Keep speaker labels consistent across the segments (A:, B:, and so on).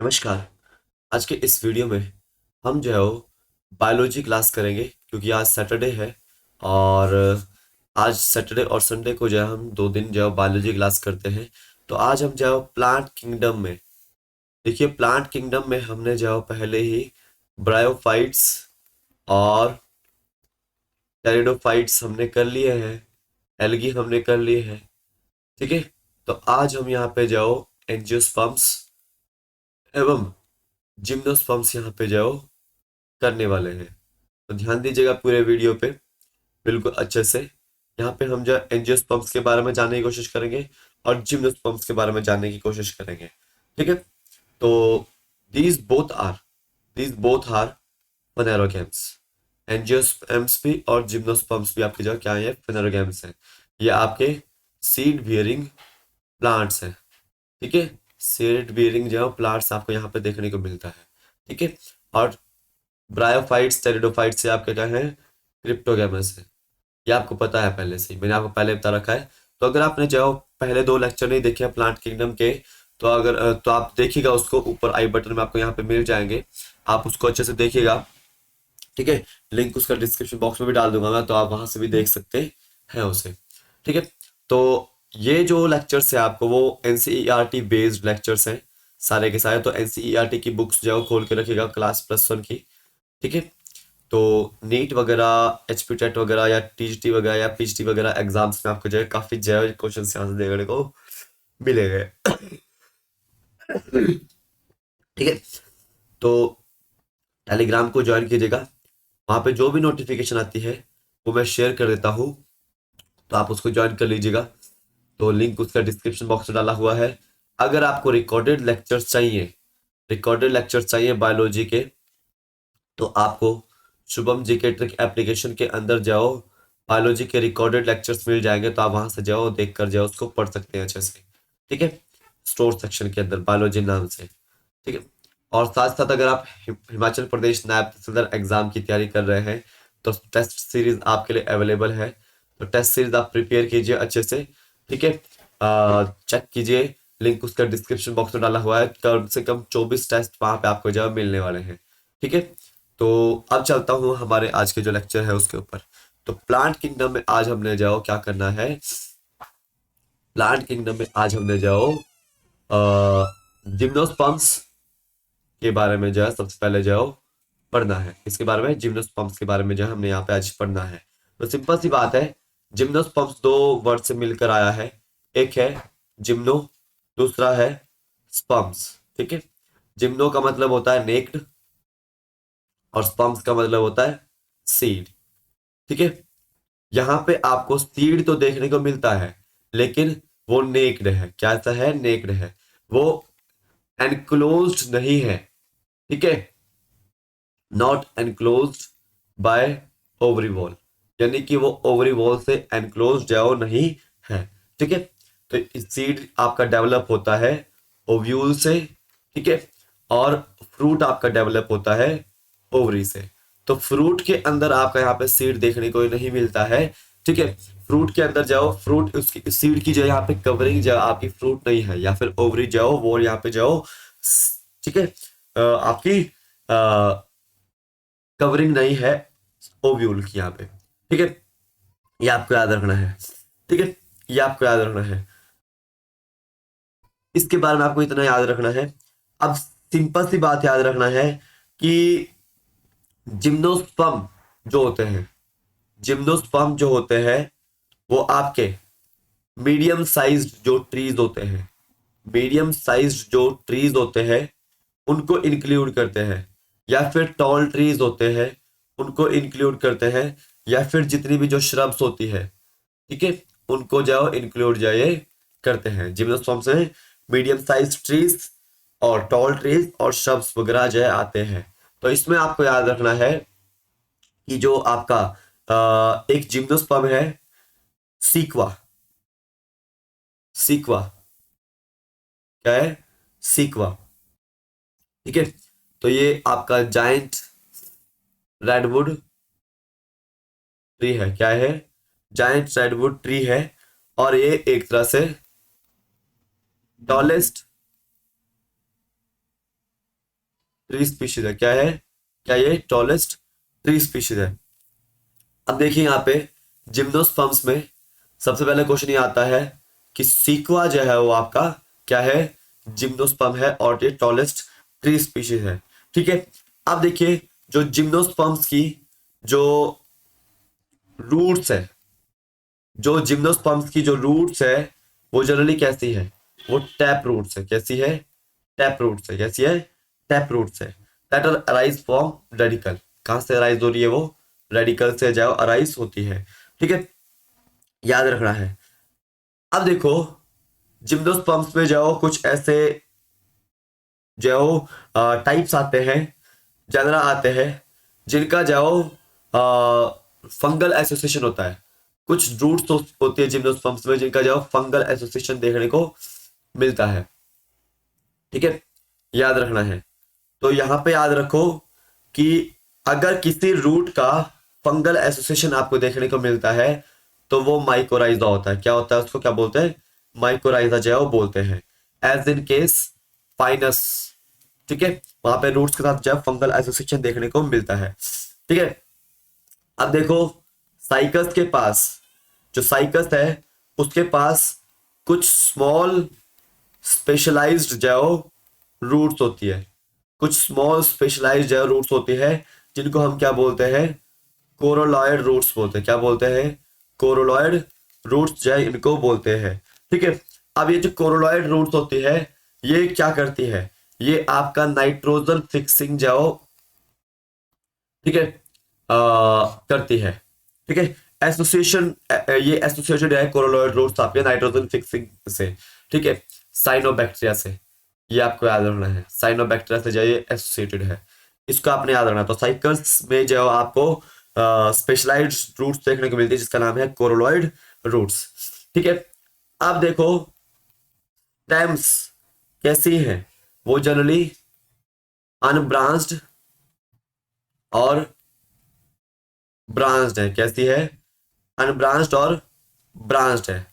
A: नमस्कार। आज के इस वीडियो में हम जो है वो बायोलॉजी क्लास करेंगे क्योंकि आज सैटरडे है। और आज सैटरडे और संडे को जो है हम 2 दिन जो है बायोलॉजी क्लास करते हैं। तो आज हम जो है प्लांट किंगडम में देखिए, प्लांट किंगडम में हमने जो है पहले ही ब्रायोफाइट्स और टेरिडोफाइट्स हमने कर लिए हैं, एल्गी हमने कर लिए हैं। ठीक है। तो आज हम यहाँ पे जाओ एंजियोस्पर्म्स एवं जिम्नोस्पर्म्स यहाँ पे जाओ करने वाले हैं। तो ध्यान दीजिएगा पूरे वीडियो पे बिल्कुल अच्छे से। यहाँ पे हम जो एंजियोस्पर्म्स के बारे में जानने की कोशिश करेंगे और जिम्नोस्पर्म्स के बारे में जानने की कोशिश करेंगे। ठीक है। तो these both are these both are phanerogams. Angiosperms भी और जिम्नोस्पर्म्स भी आपके जो क्या है, फेनेरोगैम्स हैं। ये आपके सीड बियरिंग प्लांट्स हैं। ठीक है। सीड बियरिंग जो प्लांट्स आपको यहाँ पे देखने को मिलता है। ठीक है। और ब्रायोफाइट्स टेरिडोफाइट्स से आपके क्या है, क्रिप्टोगैमस है। ये आपको पता है पहले से ही, मैंने आपको पहले बता रखा है। तो अगर आपने जो पहले 2 लेक्चर नहीं देखे प्लांट किंगडम के, तो तो आप देखिएगा उसको, ऊपर आई बटन में आपको यहाँ पे मिल जाएंगे। आप उसको अच्छे से देखिएगा। ठीक है। लिंक उसका डिस्क्रिप्शन बॉक्स में भी डाल दूंगा मैं, तो आप वहां से भी देख सकते हैं उसे। ठीक है। तो ये जो लेक्चर्स है आपको वो एनसीईआरटी बेस्ड लेक्चर्स हैं सारे के सारे। तो एनसीईआरटी की बुक्स जो खोल के रखिएगा क्लास +1 की। ठीक है। तो नीट वगैरह, एचपी टेट वगैरह या टीजीटी वगैरह या पीजीटी वगैरह एग्जाम्स में आपको जो है काफी जो है क्वेश्चन यहाँ से देखने को मिलेंगे। ठीक है। तो टेलीग्राम को ज्वाइन कीजिएगा। वहां पे जो भी नोटिफिकेशन आती है वो मैं शेयर कर देता हूँ, तो आप उसको ज्वाइन कर लीजिएगा। तो लिंक उसका डिस्क्रिप्शन बॉक्स में डाला हुआ है। अगर आपको रिकॉर्डेड लेक्चर्स चाहिए बायोलॉजी के, तो आपको शुभम जीके ट्रिक एप्लीकेशन के अंदर जाओ, बायोलॉजी के रिकॉर्डेड लेक्चर्स मिल जाएंगे। तो आप वहां से जाओ, देख कर जाओ, उसको पढ़ सकते हैं अच्छे से। ठीक है। स्टोर सेक्शन के अंदर बायोलॉजी नाम से। ठीक है। और साथ साथ अगर आप हिमाचल प्रदेश नायब तहसीलदार एग्जाम की तैयारी कर रहे हैं, तो टेस्ट सीरीज आपके लिए अवेलेबल है। तो टेस्ट सीरीज आप प्रिपेयर कीजिए अच्छे से। ठीक है। चेक कीजिए, लिंक उसका डिस्क्रिप्शन बॉक्स में डाला हुआ है। कम से कम 24 टेस्ट वहां पे आपको जवाब मिलने वाले हैं। ठीक है। तो अब चलता हूँ हमारे आज के जो लेक्चर है उसके ऊपर। तो प्लांट किंगडम में आज हमने जाओ क्या करना है, प्लांट किंगडम में आज हमने जाओ जिम्नोस्पर्म्स के बारे में जो है सबसे पहले जो पढ़ना है। इसके बारे में जिम्नोस्पर्म्स के बारे में जो है हमने यहाँ पे आज पढ़ना है। तो सिंपल सी बात है, जिम्नोस्पर्म्स 2 वर्ड से मिलकर आया है। एक है जिम्नो, दूसरा है स्पर्म्स। ठीक है। जिम्नो का मतलब होता है नेक्ड और स्पर्म्स का मतलब होता है सीड। ठीक है। यहाँ पे आपको सीड तो देखने को मिलता है, लेकिन वो नेक्ड है। क्या ऐसा है, नेक्ड है वो, एनक्लोज्ड नहीं है। ठीक है। Not enclosed bye ovary wall, यानी कि वो ओवरी वॉल से एनक्लोज जाओ नहीं है। ठीक है। तो सीड आपका डेवलप होता है ओव्यूल से। ठीक है। और फ्रूट आपका डेवलप होता है ओवरी से। तो फ्रूट के अंदर आपका यहाँ पे सीड देखने को नहीं मिलता है। ठीक है। फ्रूट के अंदर जाओ, फ्रूट उसकी सीड की जो यहाँ पे कवरिंग जो आपकी फ्रूट नहीं है, या फिर ओवरी जाओ वो यहाँ पे जाओ। ठीक है। आपकी कवरिंग नहीं है ओव्यूल की यहाँ पे। ठीक है। ये आपको याद रखना है। ठीक है। ये आपको याद रखना है। इसके बारे में आपको इतना याद रखना है। अब सिंपल सी बात याद रखना है कि जिम्नोस्पर्म जो होते हैं जिम्नोस्पर्म जो होते हैं वो आपके मीडियम साइज्ड जो ट्रीज होते हैं, मीडियम साइज्ड जो ट्रीज होते हैं उनको इंक्लूड करते हैं। या फिर टॉल ट्रीज होते हैं उनको इंक्लूड करते हैं। या फिर जितनी भी जो श्रब्स होती है, ठीक है, उनको जो इंक्लूड जो ये करते हैं। जिम्नोस्पर्म से मीडियम साइज ट्रीज और टॉल ट्रीज और श्रब्स वगैरह जो है आते हैं। तो इसमें आपको याद रखना है कि जो आपका एक जिम्नोस्पर्म है, सीक्वा। सीक्वा क्या है, सीक्वा। ठीक है। तो ये आपका जाइंट रेडवुड ट्री है। क्या है, जाइंट रेडवुड ट्री है। और ये एक तरह से टॉलेस्ट ट्री स्पीशीज है। क्या है? क्या ये टॉलेस्ट ट्री स्पीशीज है? अब देखिए यहाँ पे जिम्नोस्पर्म्स में सबसे पहले क्वेश्चन ये आता है कि सीक्वा जो है वो आपका क्या है? जिम्नोस्पर्म है और ये टॉलेस्ट ट्री स्पीशीज है। ठीक है, अब देखिए जो जिम्नोस्पर्म्स की जो रूट्स है, जो जिम्नोस्पर्म्स की जो रूट्स है वो जनरली कैसी है? वो टैप रूट्स है। कैसी है? टैप रूट्स है। कैसी है? टैप रूट्स है। That are arise from radicle. कहां से अराइज हो रही है वो? रेडिकल से जो अराइज होती है। ठीक है, याद रखना है। अब देखो जिम्नोस्पर्म्स में जाओ कुछ ऐसे जो टाइप्स आते हैं, जनरा आते हैं, जिनका जाओ फंगल एसोसिएशन होता है। कुछ रूट्स होती है जिम्नोस्पर्म्स में जिनका जाओ फंगल एसोसिएशन देखने को मिलता है। ठीक है, याद रखना है। तो यहां पे याद रखो कि अगर किसी रूट का फंगल एसोसिएशन आपको देखने को मिलता है तो वो माइकोराइजा होता है। क्या होता है? उसको क्या बोलते हैं? माइकोराइजा जो है वो बोलते हैं। As in case Pinus. ठीक है, वहां पे रूट्स के साथ जब फंगल एसोसिएशन देखने को मिलता है। ठीक है, अब देखो साइकस के पास, जो साइकस है उसके पास कुछ स्मॉल स्पेशलाइज्ड जो रूट्स होती है। कुछ स्मॉल स्पेशलाइज्ड जो रूट्स होती है जिनको हम क्या बोलते हैं? कोरोलॉइड रूट्स बोलते हैं। क्या बोलते हैं? कोरोलॉइड रूट्स जो है इनको बोलते हैं। ठीक है, अब ये जो कोरोलॉइड रूट्स होती है ये क्या करती है? ये आपका नाइट्रोजन फिक्सिंग जो, ठीक है, करती है। ठीक है, एसोसिएशन, ये एसोसिएटेड है कोरोलॉइड रूट्स आपके नाइट्रोजन फिक्सिंग से। ठीक है, साइनोबैक्टीरिया से। ये आपको याद रखना है, साइनोबैक्टीरिया से जो ये एसोसिएटेड है, इसको आपने याद रखना। तो साइकल्स में जो आपको स्पेशलाइज्ड रूट्स देखने को मिलती है जिसका नाम है कोरोलॉइड रूट्स। ठीक है, अब देखो स्टेम्स कैसी हैं? वो जनरली अनब्रांच्ड और ब्रांच्ड है। कैसी है? अनब्रांच्ड और ब्रांच्ड है।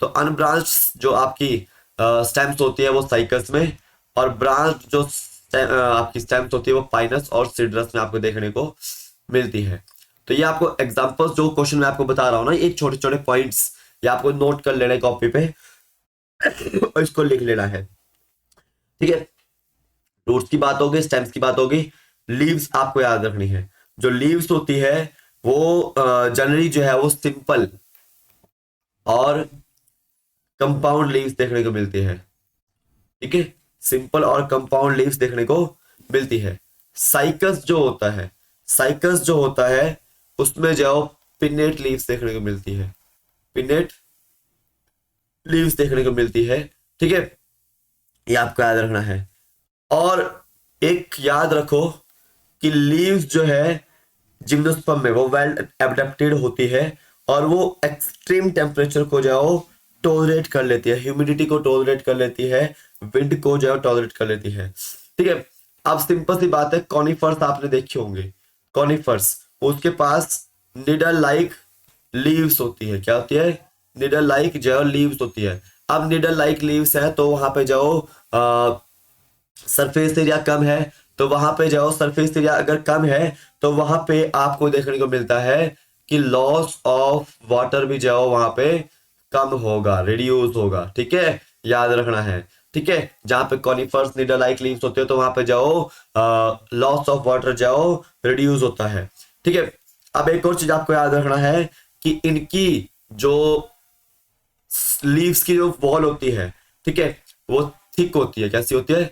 A: तो अनब्रांच्ड जो आपकी स्टेम्स होती है वो साइकस में, और ब्रांच जो आपकी स्टेम्स होती है वो पाइनस और सीडरस में आपको देखने को मिलती है। तो ये आपको एग्जांपल्स जो क्वेश्चन में आपको बता रहा हूं ना, ये छोटे छोटे पॉइंट्स ये आपको नोट कर लेना है कॉपी पे और इसको लिख लेना है। ठीक है, रूट्स की बात होगी, स्टेम्स की बात होगी, लीव्स आपको याद रखनी है। जो लीव्स होती है वो जनरली जो है वो सिंपल और कंपाउंड लीव्स देखने को मिलती है। ठीक है, सिंपल और कंपाउंड लीव्स देखने को मिलती है। साइकस जो होता है, साइकस जो होता है उसमें जाओ पिनेट लीव्स देखने को मिलती है। पिनेट लीव्स देखने को मिलती है। ठीक है, ये आपको याद रखना है। और एक याद रखो कि लीव्स जो है जिम्नोस्पर्म में वो वेल एडेप्टेड होती है और वो एक्सट्रीम टेम्परेचर को जाओ टॉलरेट कर लेती है, ह्यूमिडिटी को टॉलरेट कर लेती है, विंड को जो है टॉलरेट कर लेती है। ठीक है, अब सिंपल सी बात है, कॉनिफर्स आपने देखे होंगे। कॉनिफर्स उसके पास निडल लाइक लीव्स होती है। क्या होती है? निडल लाइक जो लीव्स होती है। अब निडल लाइक लीव्स है तो वहां पे जाओ सरफेस एरिया कम है, तो वहां पे जाओ सरफेस एरिया अगर कम है तो वहां पे आपको देखने को मिलता है कि लॉस ऑफ वाटर भी जाओ वहां पे कम होगा, रिड्यूस होगा। ठीक है, याद रखना है। ठीक है, जहां पे कॉनिफर्स निडल लाइक लीव्स होते हो तो वहां पे जाओ लॉस ऑफ वाटर जाओ रिड्यूस होता है। ठीक है, अब एक और चीज आपको याद रखना है कि इनकी जो लीव्स की जो वॉल होती है, ठीक है, वो थिक होती है। कैसी होती है?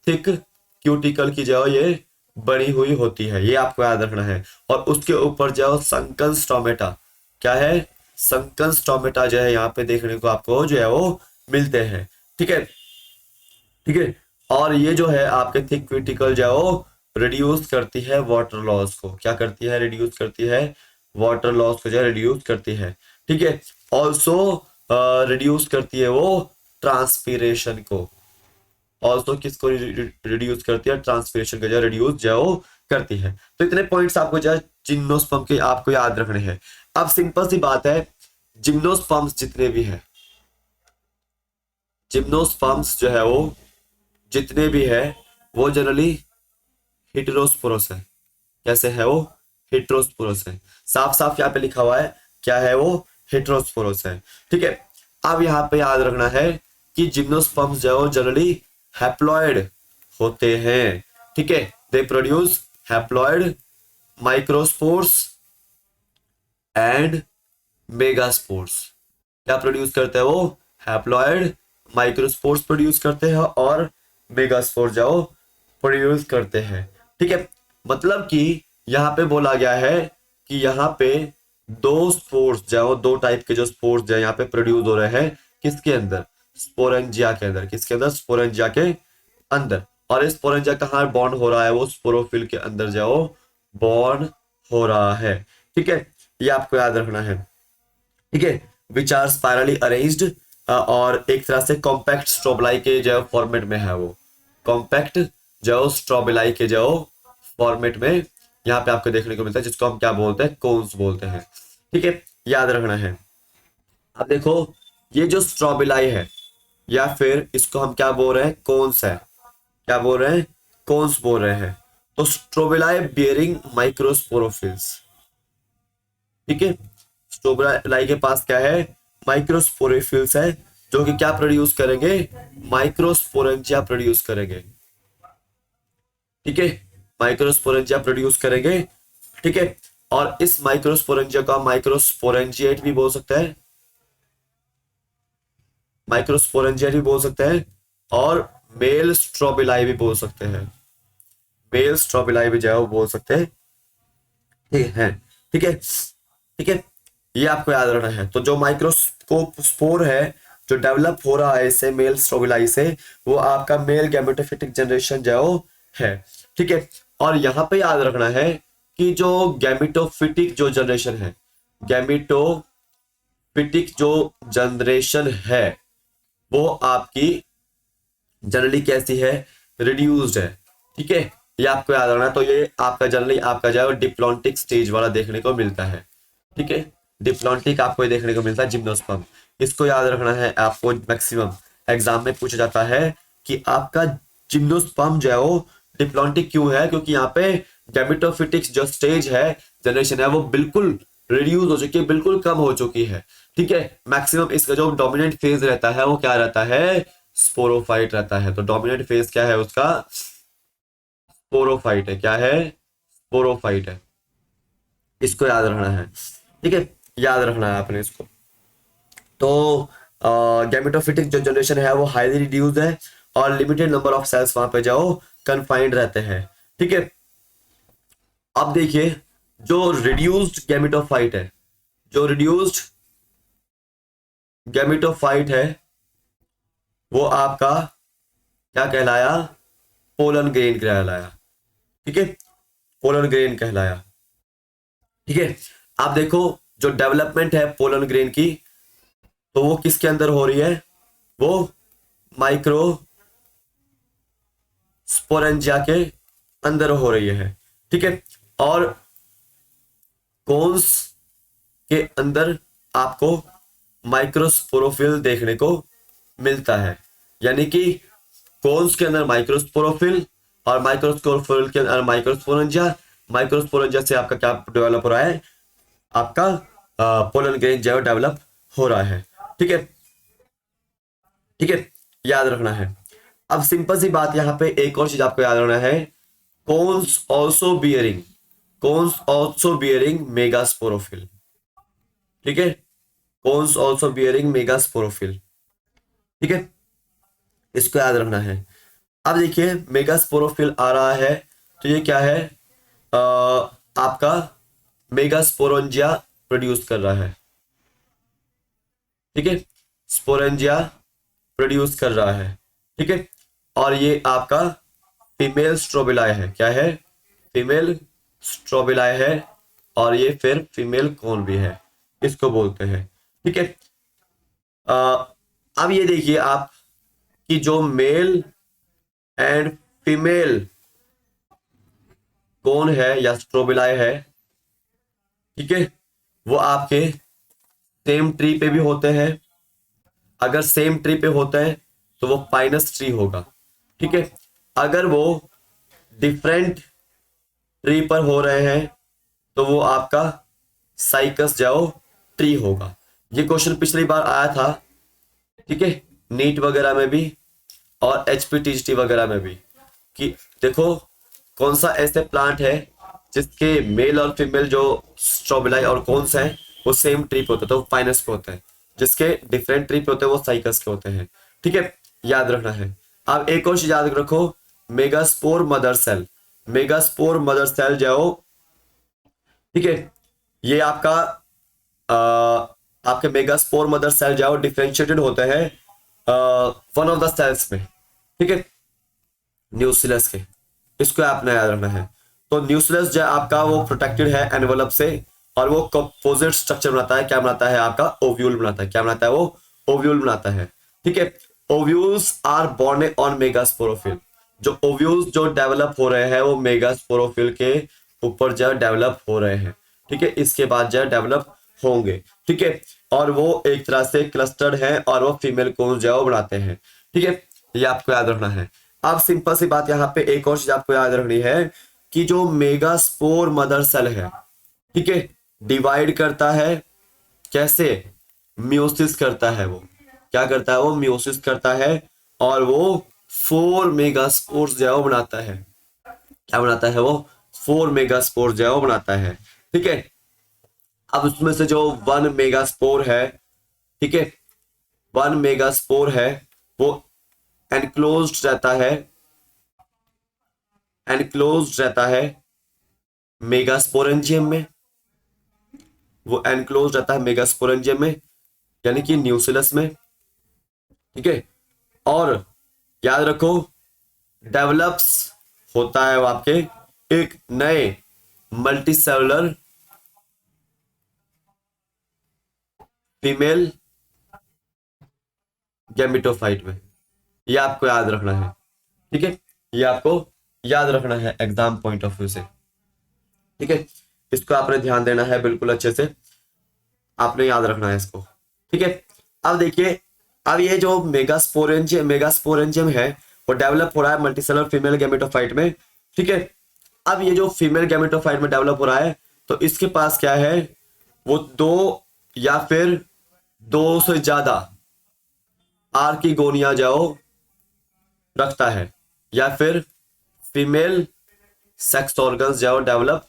A: थिक क्यूटिकल की जो ये बनी हुई होती है, ये आपको याद रखना है। और उसके ऊपर जो संकन स्टोमेटा, क्या है? संकन स्टोमेटा जो है यहाँ पे देखने को आपको जो है वो मिलते हैं। ठीक है, ठीक है, और ये जो है आपके थिक क्यूटिकल जो है वो रिड्यूस करती है वाटर लॉस को। क्या करती है? रिड्यूस करती है वाटर लॉस को, जो है रिड्यूस करती है। ठीक है, ऑल्सो रिड्यूस करती है वो ट्रांसपीरेशन को। ऑल्सो किसको रिड्यूस करती है? ट्रांसपीरेशन को जो रिड्यूस जो करती है। तो इतने पॉइंट्स आपको जो जिम्नोस्पर्म के आपको याद रखने हैं। अब सिंपल सी बात है, जिम्नोस्पर्म्स जितने भी है, जिम्नोस्पर्म्स जो है वो जितने भी है वो जनरली हेटेरोस्पोरस है। कैसे है वो? हेटेरोस्पोरस है। साफ साफ यहाँ पे लिखा हुआ है क्या है वो? हेटेरोस्पोरस है। ठीक है, अब यहाँ पे याद रखना है कि जिम्नोस्पर्म्स जो है जनरली हैप्लॉइड होते हैं। ठीक है, they produce haploid microspores and megaspores. क्या प्रोड्यूस करते हैं वो? हैप्लॉइड माइक्रोस्पोर्स प्रोड्यूस करते हैं और मेगास्पोर जो प्रोड्यूस करते हैं। ठीक है, मतलब कि यहाँ पे बोला गया है कि यहाँ पे दो स्पोर्स जो दो टाइप के जो स्पोर्स जो यहाँ पे प्रोड्यूस हो रहे हैं किसके अंदर? स्पोरेंजिया के अंदर। किसके अंदर? स्पोरेंजिया के अंदर। और इस स्पोरेंजिया कहाँ बॉन्ड हो रहा है? वो स्पोरोफिल के अंदर जो बॉन्ड हो रहा है। ठीक है, ये आपको याद रखना है। ठीक है, विच आर स्पाइरली अरेंज्ड, और एक तरह से कॉम्पैक्ट स्ट्रोबलाई के जो फॉर्मेट में है वो। कॉम्पैक्ट जो स्ट्रोबलाई के जो फॉर्मेट में यहाँ पे आपको देखने को मिलता है, जिसको हम क्या बोलते हैं? कोन्स बोलते हैं। ठीक है, याद रखना है। अब देखो, ये जो स्ट्रोबिलाई है या फिर इसको हम क्या बोल रहे हैं? कोन्स है। क्या बोल रहे हैं? कोन्स बोल रहे हैं। तो स्ट्रोबिलाई बियरिंग माइक्रोस्पोरोफिल्स। ठीक है, स्ट्रोबिलाई के पास क्या है? माइक्रोस्पोरोफिल्स है, जो कि क्या प्रोड्यूस करेंगे? माइक्रोस्पोरेंजिया प्रोड्यूस करेंगे। ठीक है, माइक्रोस्पोरेंजिया प्रोड्यूस करेंगे। ठीक है, और इस माइक्रोस्पोरेंजिया का माइक्रोस्पोरेंजिएट भी बोल सकते हैं, माइक्रोस्पोरेंजिएट भी बोल सकते हैं, और मेल स्ट्रोबिलाई भी बोल सकते हैं। मेल स्ट्रोबिलाई भी जो है वो बोल सकते हैं। ठीक है, ठीक है, ठीक है, ये आपको याद रखना है। तो जो माइक्रोस्कोप स्पोर है जो डेवलप हो रहा है इससे, मेल स्ट्रोबिलाई से, वो आपका मेल गैमेटोफिटिक जनरेशन जो है। ठीक है, और यहाँ पे याद रखना है कि जो गैमेटोफिटिक जो जनरेशन है, गैमेटोफिटिक जो जनरेशन है वो आपकी जनरली कैसी है? रिड्यूस्ड है। ठीक है, ये आपको याद रखना है। तो ये आपका जनरली आपका जो है डिप्लॉन्टिक स्टेज वाला देखने को मिलता है। ठीक है, डिप्लॉन्टिक आपको देखने को मिलता है जिम्नोस्पर्म। इसको याद रखना है, आपको मैक्सिमम एग्जाम में पूछा जाता है कि आपका जिम्नोस्पर्म जो है वो डिप्लॉन्टिक क्यों है? क्योंकि यहाँ पे गैमेटोफिटिक्स जो स्टेज है, जनरेशन है, वो बिल्कुल रिड्यूस हो चुकी है, बिल्कुल कम हो चुकी है। ठीक है, मैक्सिमम इसका जो डोमिनेंट फेज रहता है वो क्या रहता है? स्पोरोफाइट रहता है। तो डोमिनेंट फेज क्या है उसका? स्पोरोफाइट है। क्या है? स्पोरोफाइट है। इसको याद रखना है। ठीक है, याद रखना है आपने इसको। तो गैमेटोफिटिक जो जनरेशन है वो हाईली रिड्यूस्ड है और लिमिटेड नंबर ऑफ सेल्स वहां पे जाओ कन्फाइंड रहते हैं। ठीक है, अब देखिए, जो रिड्यूस्ड गैमेटोफाइट है, जो रिड्यूस्ड गैमेटोफाइट है वो आपका क्या कहलाया? पोलन ग्रेन कहलाया। ठीक है, पोलन ग्रेन कहलाया। ठीक है, आप देखो, जो डेवलपमेंट है पोलन ग्रेन की, तो वो किसके अंदर हो रही है? वो माइक्रो स्पोरेंजिया के अंदर हो रही है। ठीक है, और कोन्स के अंदर आपको माइक्रोस्पोरोफिल देखने को मिलता है। यानी कि कोन्स के अंदर माइक्रोस्पोरोफिल और माइक्रोस्पोरोफिल के अंदर माइक्रोस्पोरेंजिया। माइक्रोस्पोरेंजिया से आपका क्या डेवलप हो रहा है? आपका पोलन ग्रेन जो डेवलप हो रहा है। ठीक है, ठीक है, याद रखना है। अब सिंपल सी बात, यहां पे एक और चीज आपको याद रखना है। Cones also bearing, cones also bearing megasporophyll. ठीक है, कोन्स ऑल्सो बियरिंग मेगास्पोरोफिल। ठीक है, इसको याद रखना है। अब देखिए, मेगास्पोरोफिल आ रहा है तो ये क्या है? आपका मेगास्पोरेंजिया प्रोड्यूस कर रहा है। ठीक है, स्पोरेंजिया प्रोड्यूस कर रहा है। ठीक है, और ये आपका फीमेल स्ट्रोबिलाई है। क्या है? फीमेल स्ट्रोबिलाई है, और ये फिर फीमेल कौन भी है, इसको बोलते हैं। ठीक है, अब ये देखिए आप कि जो मेल एंड फीमेल कौन है या स्ट्रोबिलाई है, ठीक है, वो आपके सेम ट्री पे भी होते हैं। अगर सेम ट्री पे होते हैं तो वो पाइनस ट्री होगा। ठीक है, अगर वो डिफरेंट ट्री पर हो रहे हैं तो वो आपका साइकस जाओ ट्री होगा। ये क्वेश्चन पिछली बार आया था, ठीक है, नीट वगैरह में भी और HPTGT वगैरह में भी, कि देखो कौन सा ऐसे प्लांट है जिसके मेल और फीमेल जो स्ट्रोबिलाई और कौन है वो सेम ट्री पे होते हैं, तो फाइनस पे होते हैं। जिसके डिफरेंट ट्री पे होते हैं वो साइकस के होते हैं, ठीक है, याद रखना है। अब एक और चीज याद रखो, megaspore mother cell. Megaspore mother cell जाओ, ठीक है, ये आपका आ, आपके मेगास्पोर मदर सेल जाओ डिफरेंशिएटेड होते हैं वन ऑफ द सेल्स में, ठीक है, न्यूक्लियस के। इसको आपने याद रखना है। तो न्यूक्लियस जो आपका वो प्रोटेक्टेड है एनवेलप से, और वो कंपोजिट स्ट्रक्चर बनाता है। क्या बनाता है? आपका ओव्यूल बनाता है। क्या बनाता है? वो ओव्यूल बनाता है, ठीक है। Ovules are borne on megasporophyll. जो ओव्यूल्स जो डेवलप हो रहे हैं वो मेगास्पोरोफिल के ऊपर जो डेवलप हो रहे हैं, ठीक है, इसके बाद जो डेवलप होंगे, ठीक है। और वो एक तरह से क्लस्टर्ड है और वो फीमेल कोन जो बनाते हैं, ठीक है, ये आपको याद रखना है। अब सिंपल सी बात यहाँ पे एक और चीज आपको याद रखनी है कि जो मेगास्पोर मदर सेल है, ठीक है, डिवाइड करता है कैसे? मियोसिस करता है। वो क्या करता है? वो मियोसिस करता है और वो 4 मेगास्पोर्स जो बनाता है। क्या बनाता है? वो 4 मेगास्पोर जो बनाता है, ठीक है। अब उसमें से जो 1 मेगास्पोर है, ठीक है, 1 मेगास्पोर है वो एनक्लोज्ड रहता है, एनक्लोज्ड रहता है मेगास्पोरेंजियम में। वो एनक्लोज रहता है मेगास्पोरेंजियम में, यानी कि न्यूक्लियस में, ठीक है। और याद रखो डेवलप्स होता है वो आपके एक नए मल्टीसेलुलर फीमेल गैमेटोफाइट में। ये आपको याद रखना है, ठीक है, ये आपको याद रखना है एग्जाम पॉइंट ऑफ व्यू से, ठीक है। इसको आपने ध्यान देना है, बिल्कुल अच्छे से आपने याद रखना है इसको, ठीक है। अब देखिए, अब ये जो मेगास्पोरेंजियम है वो डेवलप हो रहा है मल्टीसेलुलर फीमेल गैमेटोफाइट में, ठीक है। अब ये जो फीमेल गैमेटोफाइट में डेवलप हो रहा है तो इसके पास क्या है? वो 2 या फिर 2 से ज्यादा आर्किगोनिया जाओ रखता है, या फिर फीमेल सेक्स ऑर्गन्स जाओ डेवलप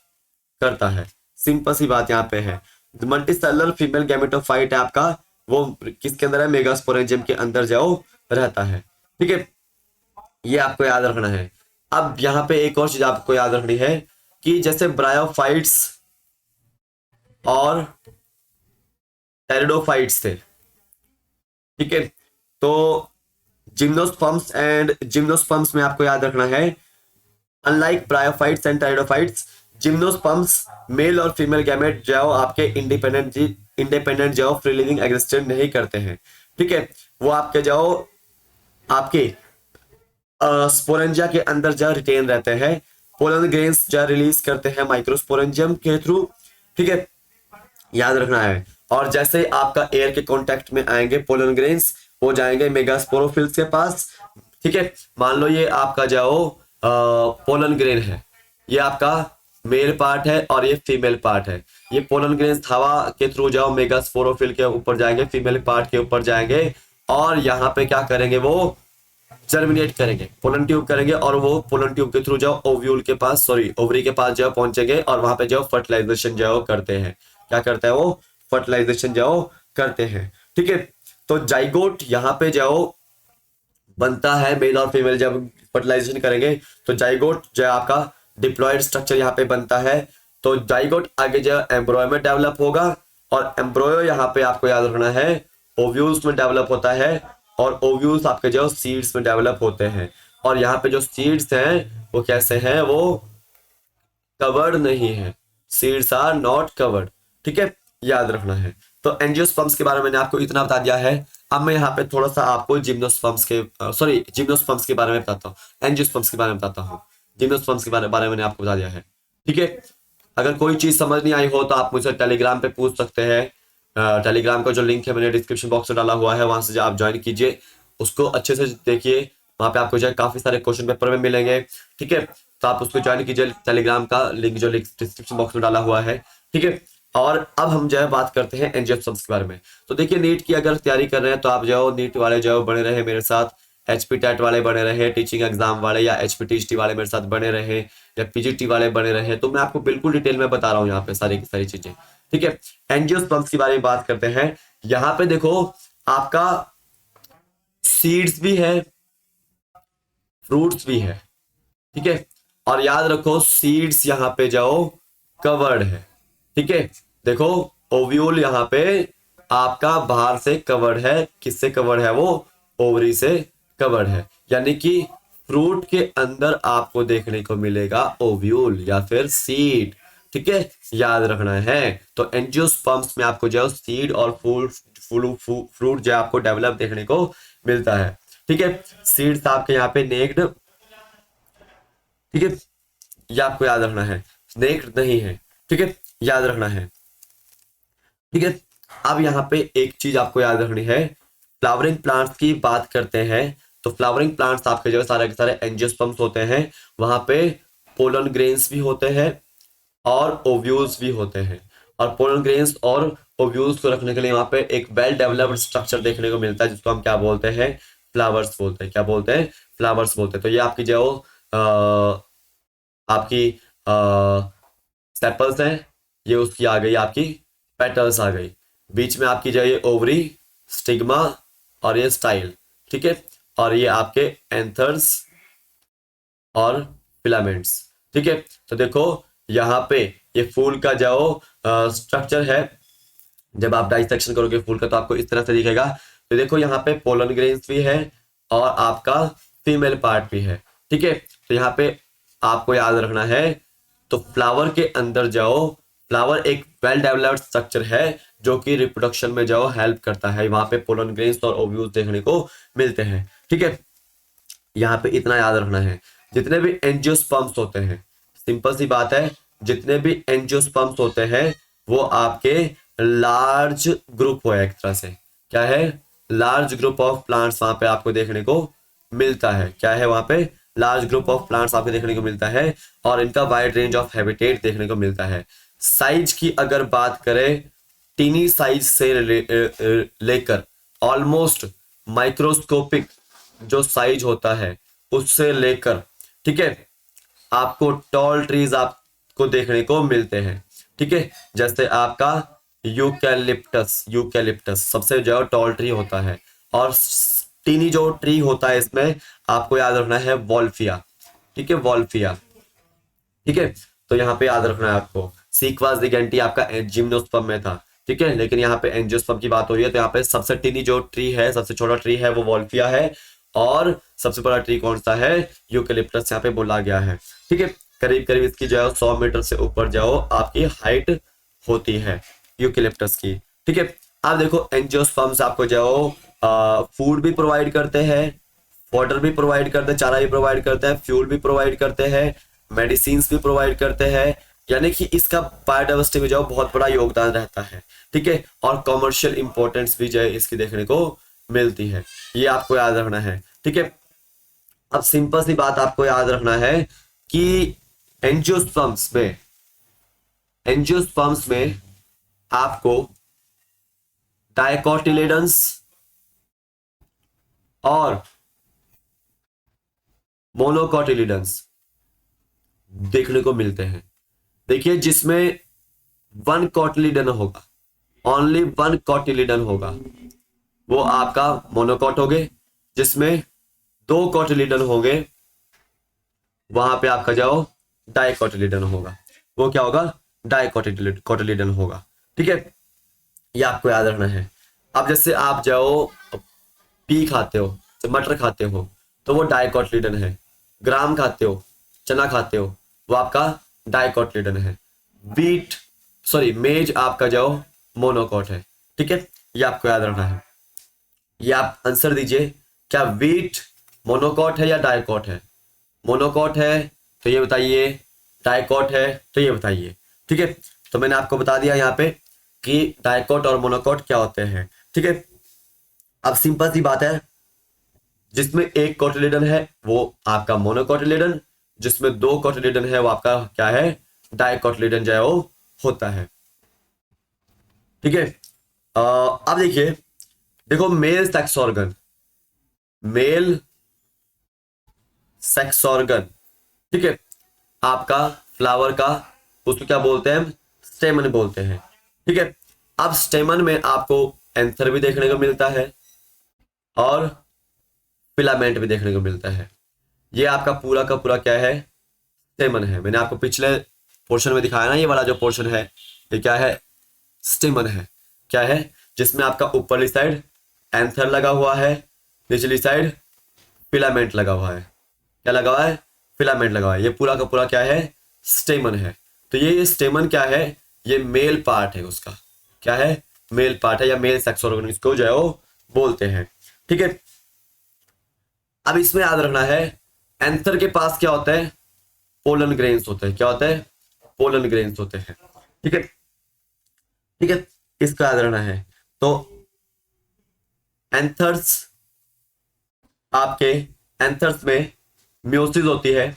A: करता है। सिंपल सी बात यहाँ पे है। मल्टीसेलुलर फीमेल गैमेटोफाइट है आपका, वो किसके अंदर है? मेगास्पोरेंजियम के अंदर जाओ रहता है, ठीक है, ये आपको याद रखना है। अब यहाँ पे एक और चीज आपको याद रखनी है कि जैसे ब्रायोफाइट्स और टेरिडोफाइट्स थे, ठीक है, तो जिम्नोस्पर्म्स में आपको याद रखना है, unlike bryophytes and pteridophytes, gymnosperms male और फीमेल गैमेट जो आपके इंडिपेंडेंट जो फ्री लिविंग एग्जिस्टेंट नहीं करते हैं, ठीक है। वो आपके जो आपके स्पोरेंजिया के अंदर जो रिटेन रहते हैं, पोलन ग्रेन्स जो रिलीज करते हैं माइक्रोस्पोरेंजियम के थ्रू, ठीक है, याद रखना है। और जैसे आपका एयर के कांटेक्ट में आएंगे पोलन ग्रेन्स, वो जाएंगे मेगास्पोरोफिल्स के पास, ठीक है। मान लो ये आपका जाओ पोलन ग्रेन है, ये आपका मेल पार्ट है और ये फीमेल पार्ट है। ये पोलन ग्रेन्स हवा के थ्रू जाओ मेगास्पोरोफिल के ऊपर जाएंगे, फीमेल पार्ट के ऊपर जाएंगे, और यहाँ पे क्या करेंगे? वो जर्मिनेट करेंगे, पोलन ट्यूब करेंगे, और वो पोलन ट्यूब के थ्रू जाओ ओव्यूल के पास, सॉरी ओवरी के पास जाओ पहुंचेंगे, और वहां पे जाओ फर्टिलाइजेशन जाओ करते हैं। क्या करते हैं? वो फर्टिलाइजेशन जाओ करते हैं, ठीक है। तो जाइगोट यहाँ पे जाओ बनता है, मेल और फीमेल जब फर्टिलाइजेशन करेंगे तो जाइगोट जो आपका डिप्लॉयड स्ट्रक्चर यहाँ पे बनता है। तो जाइगोट आगे जो एम्ब्रॉय में डेवलप होगा, और एम्ब्रॉयो यहाँ पे आपको याद रखना है ओव्यूल्स में डेवलप होता है, और ओव्यूल्स आपके जो सीड्स में डेवलप होते हैं। और यहाँ पे जो सीड्स हैं वो कैसे हैं? वो कवर्ड नहीं है, सीड्स आर नॉट कवर्ड, ठीक है, याद रखना है। तो एंजियोस्पर्म्स के बारे में मैंने आपको इतना बता दिया है। अब मैं यहाँ पे थोड़ा सा आपको जिम्नोस्पर्म्स के बारे में बताता हूँ, एंजियोस्पर्म्स के बारे में बताता हूँ। जिम्नोस्पर्म्स के बारे में मैंने आपको बता दिया है, ठीक है। अगर कोई चीज समझ नहीं आई हो तो आप मुझसे टेलीग्राम पे पूछ सकते हैं। टेलीग्राम का जो लिंक है मैंने डिस्क्रिप्शन बॉक्स में डाला हुआ है, वहां से आप ज्वाइन कीजिए, उसको अच्छे से देखिए, वहां पे आपको जो है काफी सारे क्वेश्चन पेपर में मिलेंगे, ठीक है। तो आप उसको ज्वाइन कीजिए, टेलीग्राम का लिंक जो डिस्क्रिप्शन बॉक्स में डाला हुआ है, ठीक है। और अब हम जो है बात करते हैं एनजीओस्पर्म्स के बारे में। तो देखिए, नीट की अगर तैयारी कर रहे हैं तो आप जाओ, नीट वाले जाओ बने रहे मेरे साथ, एचपी टेट वाले बने रहे, टीचिंग एग्जाम वाले या एचपी टीएचटी वाले मेरे साथ बने रहे, या पीजीटी वाले बने रहे, तो मैं आपको बिल्कुल डिटेल में बता रहा हूँ यहाँ पे सारी की सारी चीजें, ठीक है। एंजियोस्पर्म्स के बारे में बात करते हैं। यहाँ पे देखो, आपका सीड्स भी है, फ्रूट्स भी है, ठीक है। और याद रखो, सीड्स यहाँ पे जाओ कवर्ड है, ठीक है। देखो, ओव्यूल यहाँ पे आपका बाहर से कवर्ड है, किससे कवर्ड है वो, ओवरी से कवर्ड है, यानी कि फ्रूट के अंदर आपको देखने को मिलेगा ओव्यूल या फिर सीड, ठीक है, याद रखना है। तो एंजियोस्पर्म्स में आपको जो सीड और फ्रूट जो आपको डेवलप देखने को मिलता है, ठीक है। सीड्स आपके यहाँ पे नेक्ड, ठीक है, ये आपको याद रखना है, नेक्ड नहीं है, ठीक है, याद रखना है, ठीक है। अब यहाँ पे एक चीज आपको याद रखनी है, फ्लावरिंग प्लांट्स की बात करते हैं। तो फ्लावरिंग प्लांट्स आपके जो सारे के सारे एंजियोस्पर्म्स होते हैं, वहां पे पोलन ग्रेन्स भी होते हैं और ओव्यूल्स भी होते हैं। और पोलन ग्रेन्स और ओव्यूल्स को रखने के लिए वहां पे एक वेल डेवलप्ड स्ट्रक्चर देखने को मिलता है, जिसको हम क्या बोलते हैं, फ्लावर्स बोलते हैं। क्या बोलते हैं, फ्लावर्स बोलते हैं। तो ये आपकी जो आपकी सेपल्स हैं, ये उसकी आ गई, आपकी पेटल्स आ गई, बीच में आपकी जो ये ओवरी, स्टिग्मा और ये स्टाइल, ठीक है। और ये आपके एंथर्स और फिलामेंट्स, ठीक है। तो देखो, यहाँ पे ये फूल का जो स्ट्रक्चर है, जब आप डाइसेक्शन करोगे फूल का तो आपको इस तरह से दिखेगा। तो देखो, यहाँ पे पोलन ग्रेन्स भी है और आपका फीमेल पार्ट भी है, ठीक है। तो यहाँ पे आपको याद रखना है, तो फ्लावर के अंदर जाओ, फ्लावर एक वेल डेवलप्ड स्ट्रक्चर है जो कि रिप्रोडक्शन में जाओ हेल्प करता है, वहां पे पोलन ग्रेन्स और ओव्यूल्स देखने को मिलते हैं, ठीक है। यहाँ पे इतना याद रखना है, जितने भी एंजियोस्पर्म्स होते हैं, सिंपल सी बात है, जितने भी एंजियोस्पर्म्स होते हैं वो आपके लार्ज ग्रुप है, एक तरह से क्या है, लार्ज ग्रुप ऑफ प्लांट्स वहां पे आपको देखने को मिलता है। क्या है वहां पे, लार्ज ग्रुप ऑफ प्लांट्स आपको देखने को मिलता है, और इनका वाइड रेंज ऑफ हैबिटेट देखने को मिलता है। साइज की अगर बात करें, टीनी साइज से लेकर ऑलमोस्ट माइक्रोस्कोपिक जो साइज होता है उससे लेकर, ठीक है, आपको टॉल ट्रीज आपको देखने को मिलते हैं, ठीक है। जैसे आपका यूकैलिप्टस सबसे जो टॉल ट्री होता है, और टीनी जो ट्री होता है इसमें आपको याद रखना है वॉल्फिया, ठीक है, वॉल्फिया, ठीक है। तो यहाँ पे याद रखना है आपको, सीक्वास गिगेंटी आपका जिम्नोस्पर्म में था, ठीक है, लेकिन यहाँ पे एंजियोस्पर्म की बात हो रही है, तो यहाँ पे सबसे टीनी जो ट्री है, सबसे छोटा ट्री है वो वॉल्फिया है, और सबसे बड़ा ट्री कौन सा है, यूकैलिप्टस यहाँ पे बोला गया है, ठीक है। करीब करीब इसकी जो है 100 मीटर से ऊपर जाओ आपकी हाइट होती है यूकैलिप्टस की, ठीक है। आप देखो, एंजियोस्पर्म्स आपको जो फूड भी प्रोवाइड करते हैं, वाटर भी प्रोवाइड करते हैं, चारा भी प्रोवाइड करते हैं, फ्यूल भी प्रोवाइड करते हैं, मेडिसिन भी प्रोवाइड करते हैं, यानी कि इसका बायोडाइवर्सिटी में जो बहुत बड़ा योगदान रहता है, ठीक है। और कॉमर्शियल इंपॉर्टेंस भी जो है इसकी देखने को मिलती है, ये आपको याद रखना है, ठीक है। अब सिंपल सी बात आपको याद रखना है कि एंजियोस्पर्म्स में आपको डायकोटिलेडन्स और मोनोकोटिलिडन्स देखने को मिलते हैं। देखिए, जिसमें वन कोटिलिडन होगा, ओनली वन कोटिलिडन होगा, वो आपका मोनोकोट हो गए। जिसमें 2 कोटिलिडन होंगे, वहां पे आपका जाओ डाइकोटिलिडन होगा, वो क्या होगा, डाइकोटिलिडन होगा, ठीक है। ये आपको याद रखना है। अब जैसे आप जाओ पी खाते हो, मटर खाते हो, तो वो डाइकोटिलिडन है। ग्राम खाते हो, चना खाते हो, वो आपका डाइकोटिलिडन है। मेज आपका जाओ मोनोकोट है, ठीक है। ये आपको याद रखना है। ये आप आंसर दीजिए, क्या वीट मोनोकोट है या डाइकोट है? मोनोकोट है तो ये बताइए, डाइकोट है तो ये बताइए, ठीक है। तो मैंने आपको बता दिया यहाँ पे कि डाइकोट और मोनोकोट क्या होते हैं, ठीक है। अब सिंपल सी बात है, जिसमें एक कोटिलिडन है वो आपका मोनोकोटिलिडन, जिसमें 2 कोटिलिडन है वो आपका क्या है, डाइकोटिलिडन जो है वो होता है। ठीक है, अब देखिए, देखो male sex organ, male sex organ, ठीक है, आपका फ्लावर का, उसको क्या बोलते हैं हम, स्टेमन बोलते हैं। ठीक है, अब स्टेमन में आपको एंथर भी देखने को मिलता है और फिलामेंट भी देखने को मिलता है। ये आपका पूरा का पूरा क्या है, स्टेमन है। मैंने आपको पिछले पोर्शन में दिखाया ना, ये वाला जो पोर्शन है ये क्या है, स्टेमन है। क्या है, जिसमें आपका ऊपरली साइड एंथर लगा हुआ है, निचली साइड फिलामेंट लगा हुआ है। क्या लगा हुआ है, फिलामेंट लगा हुआ है। ये पूरा का पूरा क्या है, स्टेमन है। तो ये स्टेमन क्या है, ये मेल पार्ट है उसका। क्या है, मेल पार्ट है या मेल सेक्स ऑर्गन इसको जो है वो बोलते हैं। ठीक है, अब इसमें याद रखना है, एंथर के पास क्या होता है, पोलन ग्रेन्स होते हैं। क्या होता है, पोलन ग्रेन्स होते हैं। ठीक है, ठीक है, इसको याद रखना है। तो एंथर्स, आपके एंथर्स में म्योसिस होती है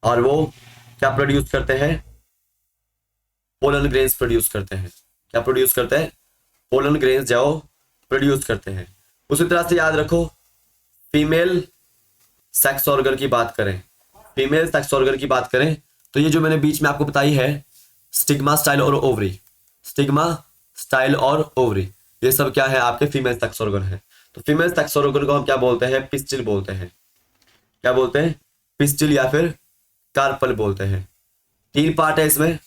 A: और वो क्या प्रोड्यूस करते हैं, पोलन ग्रेन्स प्रोड्यूस करते हैं। क्या प्रोड्यूस करते हैं, पोलन ग्रेन्स जो प्रोड्यूस करते हैं। उसी तरह से याद रखो, फीमेल सेक्स ऑर्गन की बात करें, फीमेल सेक्स ऑर्गन की बात करें तो ये जो मैंने बीच में आपको बताई है, स्टिग्मा, स्टाइल और ओवरी, स्टिग्मा, स्टाइल और ओवरी, ये सब क्या है, आपके फीमेल सेक्स ऑर्गन है। तो फीमेल सेक्स ऑर्गन को हम क्या बोलते हैं, पिस्टिल बोलते हैं। क्या बोलते हैं, पिस्टिल या फिर कार्पल बोलते हैं। 3 पार्ट है इसमें,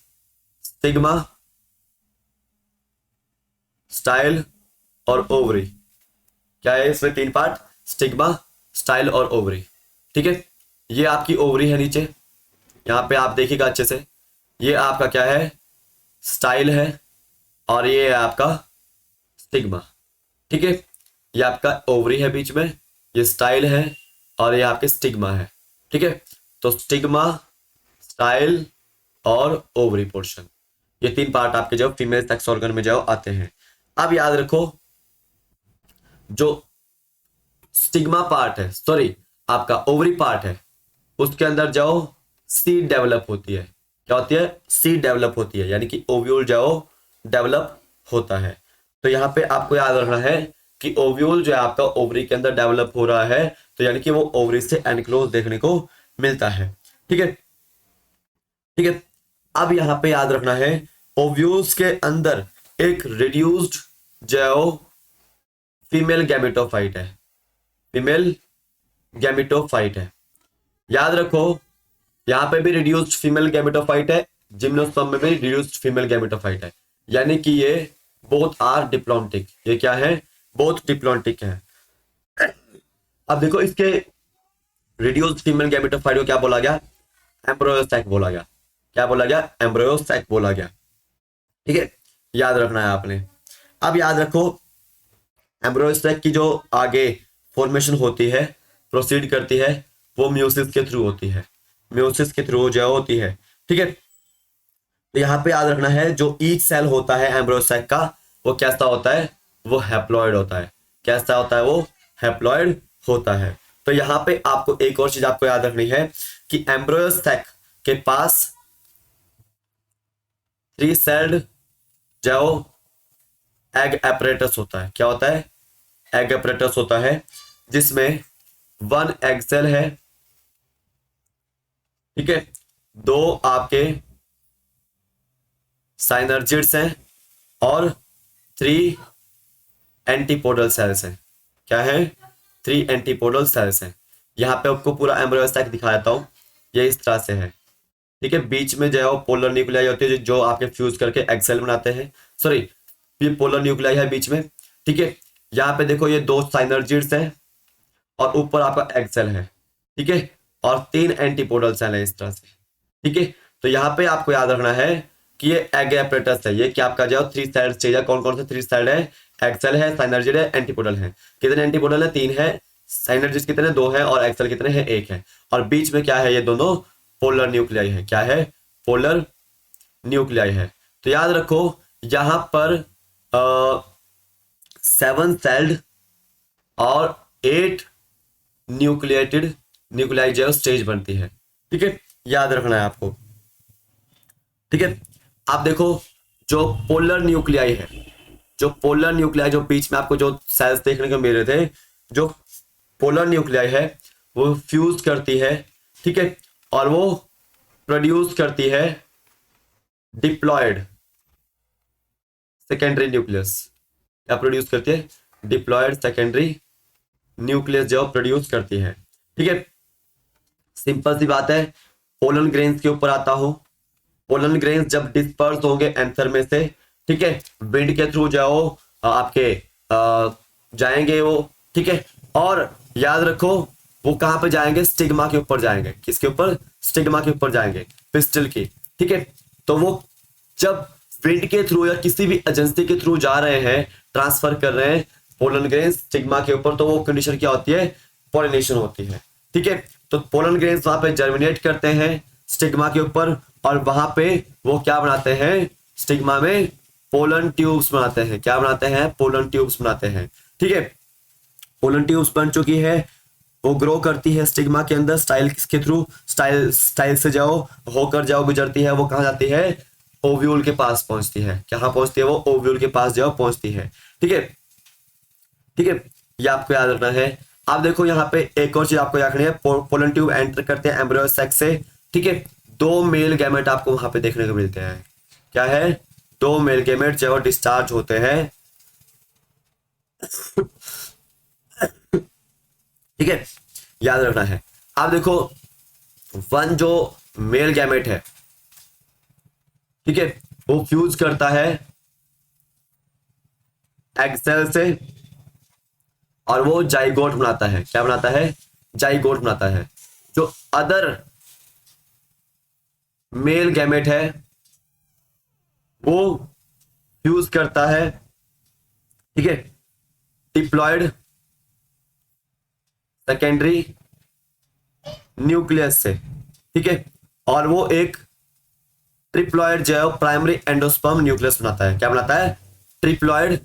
A: स्टिग्मा, स्टाइल और ओवरी। क्या है इसमें, 3 पार्ट, स्टिग्मा, स्टाइल और ओवरी। ठीक है, ये आपकी ओवरी है नीचे, यहां पे आप देखिएगा अच्छे से, ये आपका क्या है, स्टाइल है और ये है आपका स्टिग्मा। ठीक है, ये आपका ओवरी है बीच में, ये स्टाइल है और ये आपके स्टिग्मा है। ठीक है, तो स्टिग्मा, स्टाइल और ओवरी पोर्शन, ये 3 पार्ट आपके जो फीमेल सेक्स ऑर्गन में जो आते हैं। अब याद रखो, जो स्टिग्मा पार्ट है, सॉरी आपका ओवरी पार्ट है, उसके अंदर जाओ सीड डेवलप होती है। क्या होती है, सीड डेवलप होती है, यानी कि ओव्यूल जाओ डेवलप होता है। तो यहाँ पे आपको याद रखना है कि ओव्यूल जो है आपका ओवरी के अंदर डेवलप हो रहा है, तो यानी कि वो ओवरी से एनक्लोज देखने को मिलता है। ठीक है, ठीक है, अब यहाँ पे याद रखना है, ओव्यूल्स के अंदर एक रिड्यूस्ड जो फीमेल गैमेटोफाइट है, फीमेल गैमेटोफाइट है। याद रखो, यहां पे भी रिड्यूस्ड फीमेल गैमेटोफाइट है, जिम्नोस्पर्म में भी रिड्यूस्ड फीमेल गैमेटोफाइट है, यानी कि ये बोथ आर डिप्लॉन्टिक। ये क्या है, बोथ डिप्लॉन्टिक है। अब देखो, इसके रिड्यूस्ड फीमेल गैमेटोफाइट को क्या बोला गया, एम्ब्रोयोसैक बोला गया। क्या बोला गया, एम्ब्रोयोसैक बोला गया। ठीक है, याद रखना है आपने। अब याद रखो, एम्ब्रोयोसैक की जो आगे फॉर्मेशन होती है, प्रोसीड करती है, वो म्यूसिस के थ्रू होती है, म्यूसिस के थ्रू जो होती है। ठीक है, तो यहाँ पे याद रखना है, जो ईच सेल होता है एम्ब्रोयोसैक का, वो कैसा होता है, वो हैप्लॉइड होता है। कैसा होता है, वो हैप्लॉइड होता है। तो यहाँ पे आपको एक और चीज आपको याद रखनी है कि एम्ब्रोयोसैक के पास 3 सेल्ड जो एग एपरेटस होता है। क्या होता है, एग एपरेटस होता है, जिसमें 1 एग सेल है। ठीक है, 2 आपके साइनर्जिड्स हैं और 3 एंटीपोडल सेल्स हैं। क्या है, 3 एंटीपोडल सेल्स हैं। यहाँ पे आपको पूरा एम्ब्रोयोसैक दिखा देता हूँ, ये इस तरह से है। ठीक है, बीच में जो है वो पोलर न्यूक्लियाई होती है, जो आपके फ्यूज करके एग सेल बनाते हैं। सॉरी, ये पोलर न्यूक्लियाई है बीच में। ठीक है, यहाँ पे देखो, ये 2 साइनर्जिड्स हैं और ऊपर आपका एग सेल है। ठीक है, और 3 एंटीपोडल सेल है इस तरह से। ठीक है, तो यहाँ पे आपको याद रखना है कि ये एग एपरेटस है। ये क्या आपका जो 3 साइड चाहिए, कौन कौन से 3 साइड है, एक्सेल है, साइनर्जिड है, एंटीपोडल है। कितने एंटीपोडल है, 3 है। साइनर्जिड कितने, 2 है। और एक्सेल कितने हैं, 1 है। और बीच में क्या है, ये दोनों पोलर न्यूक्लियाई है। क्या है, पोलर न्यूक्लियाई है। तो याद रखो, यहां पर 7 सेल्ड और 8 न्यूक्लिएटेड न्यूक्लियाई जो है स्टेज बनती है। ठीक है, याद रखना है आपको। ठीक है, आप देखो जो पोलर न्यूक्लियाई है, जो पोलर न्यूक्लियाई जो बीच में आपको जो सेल्स देखने को मिल रहे थे, जो पोलर न्यूक्लियाई है वो फ्यूज करती है। ठीक है, और वो प्रोड्यूस करती है डिप्लॉयड सेकेंडरी न्यूक्लियस। क्या प्रोड्यूस करती है? डिप्लॉयड सेकेंडरी न्यूक्लियस जो प्रोड्यूस करती है। ठीक है, सिंपल सी बात है। पोलन ग्रेन्स के ऊपर आता हूं। पोलन ग्रेन्स जब डिस्पर्स होंगे एंथर में से, ठीक है, विंड के थ्रू जाओ आपके जाएंगे वो। ठीक है, और याद रखो वो कहां पे जाएंगे? स्टिग्मा के ऊपर जाएंगे। किसके ऊपर? स्टिग्मा के ऊपर जाएंगे, पिस्टल की। ठीक है, तो वो जब विंड के थ्रू या किसी भी एजेंसी के थ्रू जा रहे हैं, ट्रांसफर कर रहे हैं पोलन ग्रेन्स स्टिग्मा के ऊपर, तो वो कंडीशन क्या होती है? पॉलिनेशन होती है। ठीक है, तो पोलन ग्रेन्स वहां पे जर्मिनेट करते हैं स्टिग्मा के ऊपर, और वहां पे वो क्या बनाते हैं? स्टिग्मा में पोलन ट्यूब्स बनाते हैं। क्या बनाते हैं? पोलन ट्यूब्स बनाते हैं। ठीक है, पोलन ट्यूब्स बन चुकी है, वो ग्रो करती है स्टिग्मा के अंदर। स्टाइल किसके थ्रू? स्टाइल से जाओ, होकर जाओ, गुजरती है, वो कहां जाती है? ओव्यूल के पास पहुंचती है। कहां पहुंचती है? वो ओव्यूल के पास जाओ पहुंचती है। ठीक है, ठीक है, ये आपको याद रखना है। आप देखो यहाँ पे एक और चीज आपको याद रखनी है। पोलन ट्यूब एंटर करते हैं एम्ब्रियो सेक्स से। ठीक है, दो मेल गैमेट आपको वहां पे देखने को मिलते हैं। क्या है? दो मेल गैमेट जो डिस्चार्ज होते हैं। ठीक है, याद रखना है। आप देखो वन जो मेल गैमेट है, ठीक है, वो फ्यूज करता है एग सेल से, और वो जाइगोट बनाता है। क्या बनाता है? जाइगोट बनाता है। जो अदर मेल गैमेट है वो फ्यूज करता है, ठीक है, डिप्लॉयड सेकेंडरी न्यूक्लियस से। ठीक है, और वो एक ट्रिप्लॉयड जो है प्राइमरी एंडोस्पर्म न्यूक्लियस बनाता है। क्या बनाता है? ट्रिप्लॉयड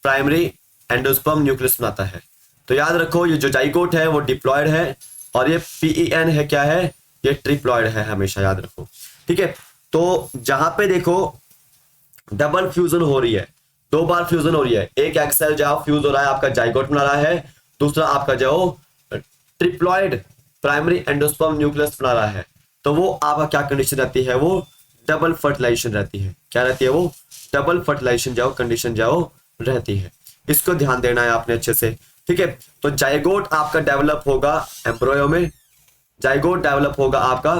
A: प्राइमरी एंडोस्पर्म न्यूक्लियस बनाता है। तो याद रखो ये जो जाइगोट है वो डिप्लॉयड है, और ये पीईएन है क्या है? ये ट्रिप्लॉयड है, हमेशा याद रखो। ठीक है, तो जहां पे देखो डबल फ्यूजन हो रही है, दो बार फ्यूजन हो रही है, एक एक्सेल जहां फ्यूज हो रहा है आपका जाइगोट बना रहा है, दूसरा आपका जो ट्रिप्लॉयड प्राइमरी एंडोस्पर्म न्यूक्लियस बना रहा है, तो वो आपका क्या कंडीशन रहती है? वो डबल फर्टिलाइजेशन रहती है। क्या रहती है? वो डबल फर्टिलाइजेशन जाओ कंडीशन जाओ रहती है। इसको ध्यान देना है आपने अच्छे से। ठीक है, तो जाइगोट आपका डेवलप होगा एम्ब्रियो में। जाइगोट डेवलप होगा आपका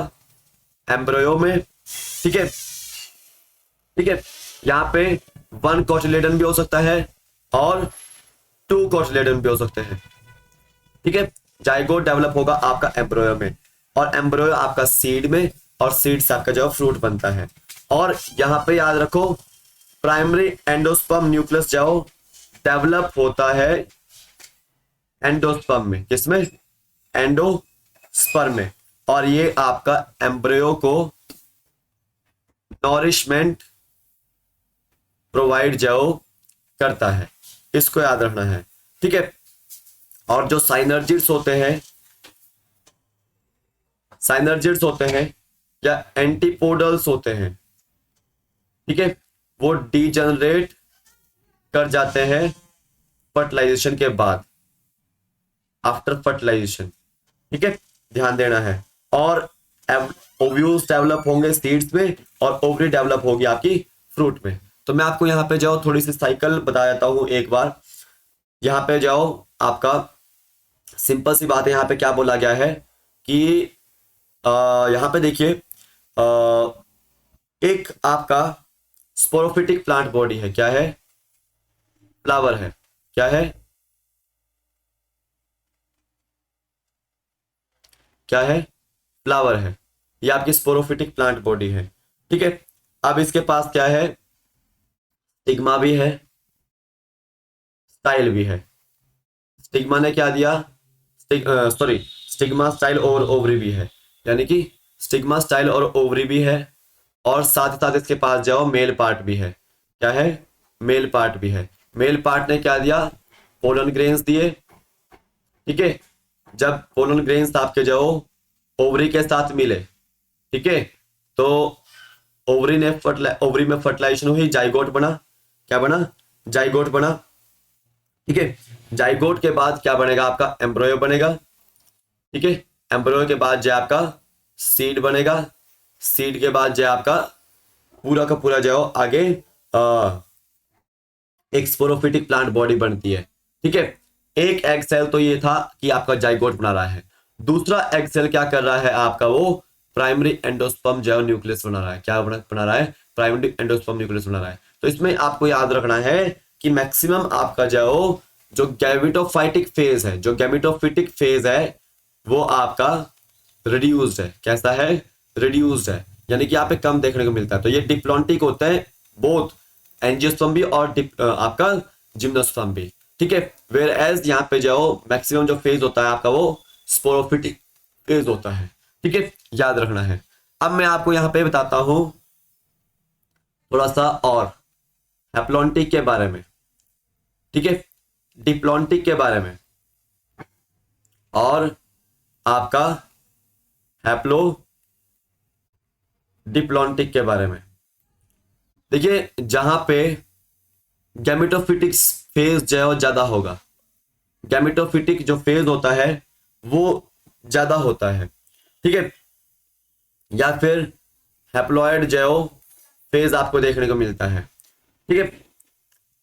A: एम्ब्रियो में। ठीक है, ठीक है, यहाँ पे वन कोटिलेडन भी हो सकता है और टू कोटिलेडन भी हो सकते हैं। ठीक है, जाइगोट डेवलप होगा आपका एम्ब्रियो में, और एम्ब्रियो आपका सीड में, और सीड से आपका जो फ्रूट बनता है। और यहाँ पे याद रखो प्राइमरी एंडोस्पर्म न्यूक्लियस जो डेवलप होता है एंडोस्पर्म में। किसमें? एंडोस्पर्म में। और ये आपका एम्ब्रियो को नॉरिशमेंट प्रोवाइड जो करता है, इसको याद रखना है। ठीक है, और जो साइनर्जिड्स होते हैं, साइनर्जिड्स होते हैं या एंटीपोडल्स होते हैं, ठीक है, वो डीजनरेट कर जाते हैं फर्टिलाइजेशन के बाद, आफ्टर फर्टिलाइजेशन। ठीक है, ध्यान देना है। और ओव्यूल्स डेवलप होंगे सीड्स में, और ओवरी डेवलप होगी आपकी फ्रूट में। तो मैं आपको यहाँ पे जाओ थोड़ी सी साइकिल बता देता हूं एक बार। यहाँ पे जाओ, आपका सिंपल सी बात है। यहाँ पे क्या बोला गया है कि यहाँ पे देखिए एक आपका स्पोरोफिटिक प्लांट बॉडी है। क्या है? फ्लावर है। क्या है? क्या है? फ्लावर है। ये आपकी स्पोरोफिटिक प्लांट बॉडी है। ठीक है, अब इसके पास क्या है? स्टिग्मा भी है, स्टाइल भी है। स्टिग्मा ने क्या दिया? सॉरी, स्टिग्मा, स्टाइल और ओवरी भी है। यानी कि स्टिग्मा, स्टाइल और ओवरी भी है, और साथ ही साथ इसके पास जाओ मेल पार्ट भी है। क्या है? मेल पार्ट भी है। मेल पार्ट ने क्या दिया? पोलन ग्रेन्स दिए। ठीक है, जब पोलन ग्रेन्स आपके जो ओवरी के साथ मिले, ठीक है, तो ओवरी में फर्टिलाइजेशन हुई, जाइगोट बना, क्या बना, जाइगोट बना, ठीक है। जाइगोट के बाद क्या बनेगा आपका, एम्ब्रॉयो बनेगा, ठीक है। एम्ब्रॉयो के बाद जो आपका सीड बनेगा, सीड के बाद जो आपका पूरा का पूरा जो आगे एक स्पोरोफिटिक प्लांट बॉडी बनती है, ठीक है। एक एग सेल तो ये था कि आपका जाइगोट बना रहा है, दूसरा एग सेल क्या कर रहा है आपका, वो प्राइमरी एंडोस्पर्म जो न्यूक्लियस बना रहा है, क्या बना रहा है, प्राइमरी एंडोस्पर्म न्यूक्लियस बना रहा है। तो इसमें आपको याद रखना है कि मैक्सिमम आपका जो गैमेटोफाइटिक फेज है, जो गैमेटोफिटिक फेज है वो आपका रिड्यूस्ड है, कैसा है, रिड्यूस्ड है, यानी कि यहाँ पे कम देखने को मिलता है। तो ये डिप्लॉन्टिक होते हैं, बोथ एंजियोस्पर्म भी और आपका जिम्नोस्पर्म भी, ठीक है। वेयर एज यहाँ पे मैक्सिमम जो फेज होता है आपका वो स्पोरोफिटिक फेज होता है, ठीक है, याद रखना है। अब मैं आपको यहाँ पे बताता हूं थोड़ा सा और हैप्लॉन्टिक के बारे में, ठीक है, डिप्लॉन्टिक के बारे में और आपका हैप्लो डिप्लॉन्टिक के बारे में। देखिए जहां पे गैमेटोफिटिक फेज जो ज्यादा होगा, गैमेटोफिटिक जो फेज होता है वो ज्यादा होता है, ठीक है, या फिर हैप्लॉइड जो फेज आपको देखने को मिलता है, ठीक है।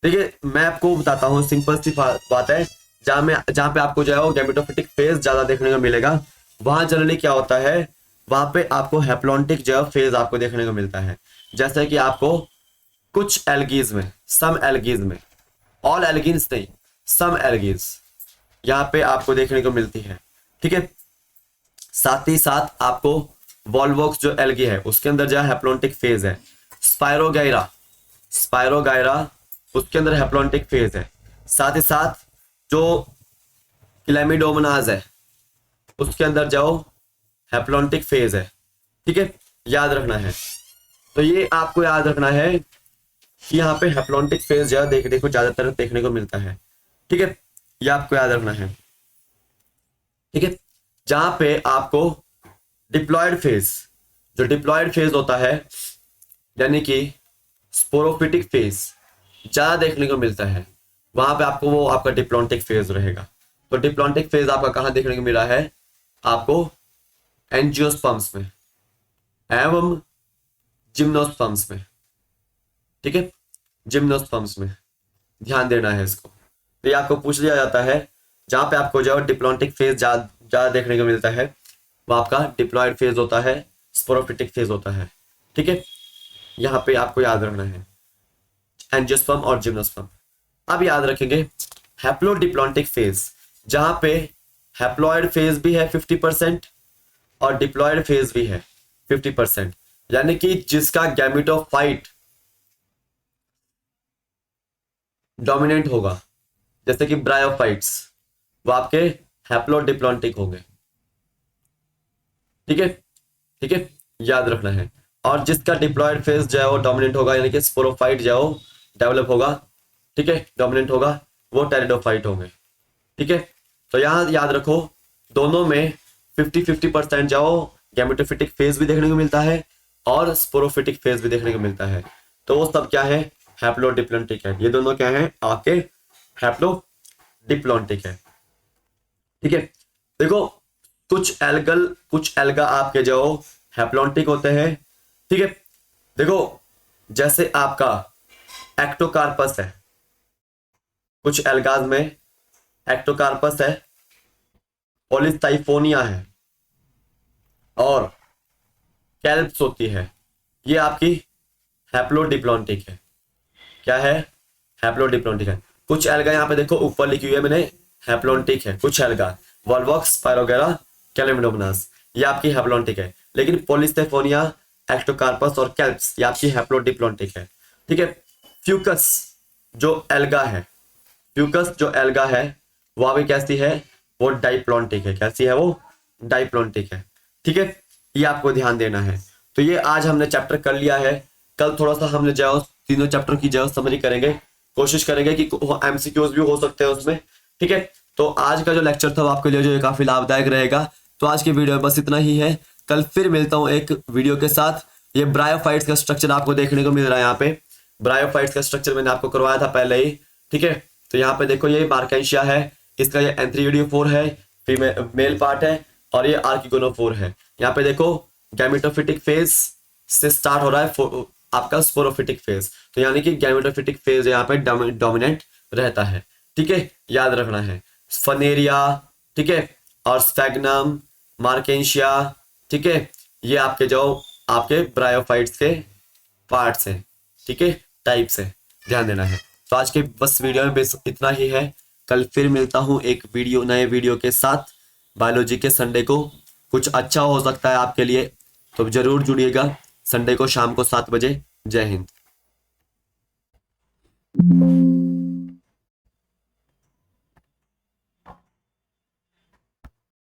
A: देखिए मैं आपको बताता हूँ, सिंपल सी बात है, जहां पे आपको गैमेटोफिटिक फेज ज्यादा देखने को मिलेगा, वहां जनरली क्या होता है, वहां पे आपको हैप्लॉन्टिक फेज आपको देखने को मिलता है। जैसे कि आपको कुछ एल्गीज में, सम एल्गीज में, ऑल एल्गीज नहीं, सम एल्गीज यहाँ पे आपको देखने को मिलती है, ठीक है। साथ ही साथ आपको वॉल्वॉक्स जो एल्गी है उसके अंदर जो हैप्लॉन्टिक फेज है, स्पायरोगाइरा, स्पायरोगाइरा उसके अंदर हैप्लॉन्टिक फेज है। साथ ही साथ जो क्लेमिडोमोनाज है उसके अंदर हैप्लॉन्टिक फेज है, ठीक है, याद रखना है। तो ये आपको याद रखना है कि यहाँ पे हैप्लॉन्टिक फेज देखो ज्यादातर देखने को मिलता है, ठीक है, ये आपको याद रखना है, ठीक है। जहां पे आपको डिप्लॉयड फेज, जो डिप्लॉयड फेज होता है यानी कि स्पोरोफिटिक फेज ज्यादा देखने को मिलता है, वहां पे आपको वो आपका डिप्लॉन्टिक फेज रहेगा। तो डिप्लॉन्टिक फेज आपका कहां देखने को मिला है, आपको एंजियोस्पर्म्स में एवं जिम्नोस्पर्म्स में, ठीक है, जिम्नोस्पर्म्स में ध्यान देना है इसको। तो ये आपको पूछ लिया जाता है, जहां पे आपको डिप्लॉन्टिक फेज ज्यादा देखने को मिलता है वो आपका डिप्लॉयड फेज होता है, स्पोरोफिटिक फेज होता है, ठीक है, यहाँ पे आपको याद रखना है एंजियोस्पर्म और जिम्नोस्पर्म। अब याद रखेंगे हैप्लोडिप्लॉन्टिक फेज, जहां पे हैप्लॉयड फेज भी है 50% और डिप्लॉयड फेज भी है 50%, यानी कि जिसका गैमेटोफाइट डोमिनेंट होगा, जैसे कि ब्रायोफाइट्स, वो आपके हैप्लोडिप्लॉन्टिक होंगे, ठीक है, ठीक है, याद रखना है। और जिसका डिप्लॉयड फेज वो डोमिनेंट होगा, यानी कि स्पोरोफाइट डेवलप होगा, ठीक है, डोमिनेंट होगा, वो टेरिडोफाइट होंगे, ठीक है। तो यहां याद रखो दोनों में 50-50% गैमेटोफिटिक फेज भी देखने को मिलता है और स्पोरोफिटिक फेज भी देखने को मिलता है। तो वो सब क्या है, हैप्लोडिप्लॉन्टिक है। ये दोनों क्या है आपके हैप्लोडिप्लॉन्टिक है, ठीक है। देखो कुछ एल्गा आपके हैप्लॉन्टिक होते हैं, ठीक है। देखो जैसे आपका एक्टोकार्पस है, कुछ एल्गाज में एक्टोकार्पस है, पॉलीसाइफोनिया है और कैल्प्स होती है, ये आपकी हैप्लोडिप्लॉन्टिक है। क्या है, हैप्लोडिप्लॉन्टिक है। कुछ एल्गा यहाँ पे देखो ऊपर लिखी हुई है मैंने, हैप्लॉन्टिक है। कुछ एल्गा वॉल्वॉक्स, स्पायरोगेरा, कैलेमिडोमोनास, ये आपकी हैप्लॉन्टिक है। लेकिन पॉलीस्टेफोनिया, एक्टोकार्पस और कैल्प्स ये आपकी हैप्लोडिप्लॉन्टिक है, ठीक है। फ्यूकस जो एल्गा है, फ्यूकस जो एल्गा है वो अभी कैसी है, वो डाइप्लॉन्टिक है। कैसी है वो, डाइप्लॉन्टिक है, ठीक है, ये आपको ध्यान देना है। तो ये आज हमने चैप्टर कर लिया है, कल थोड़ा सा हमने तीनों चैप्टर की समरी करेंगे, कोशिश करेंगे कि एमसीक्यूज भी हो सकते हैं उसमें, ठीक है। तो आज का जो लेक्चर था वो आपके लिए जो है काफी लाभदायक रहेगा। तो आज की वीडियो में बस इतना ही है। कल फिर मिलता हूँ एक वीडियो के साथ। ये ब्रायोफाइट्स का स्ट्रक्चर आपको देखने को मिल रहा है यहाँ पे। ब्रायोफाइट्स का स्ट्रक्चर मैंने आपको करवाया था पहले ही, ठीक है। तो यहाँ पे देखो ये मार्केंशिया है, इसका ये एंथ्रीडियोफोर है, फीमेल मेल पार्ट है, और ये आर्किगोनोफोर है। यहाँ पे देखो गैमेटोफिटिक फेज से स्टार्ट हो रहा है आपका स्पोरोफिटिक फेज। तो यानी कि गैमेटोफिटिक फेज यहाँ पे डोमिनेंट रहता है, ठीक है, याद रखना है। फनेरिया, ठीक है, और स्फैग्नम, मार्केंशिया, ठीक है, ये आपके जो आपके ब्रायोफाइट्स के पार्ट्स हैं, ठीक है, टाइप्स है, ध्यान देना है। तो आज के बस वीडियो में बस इतना ही है। कल फिर मिलता हूँ एक वीडियो नए वीडियो के साथ बायोलॉजी के। संडे को कुछ अच्छा हो सकता है आपके लिए, तो जरूर जुड़िएगा संडे को शाम को 7 बजे। जय हिंद।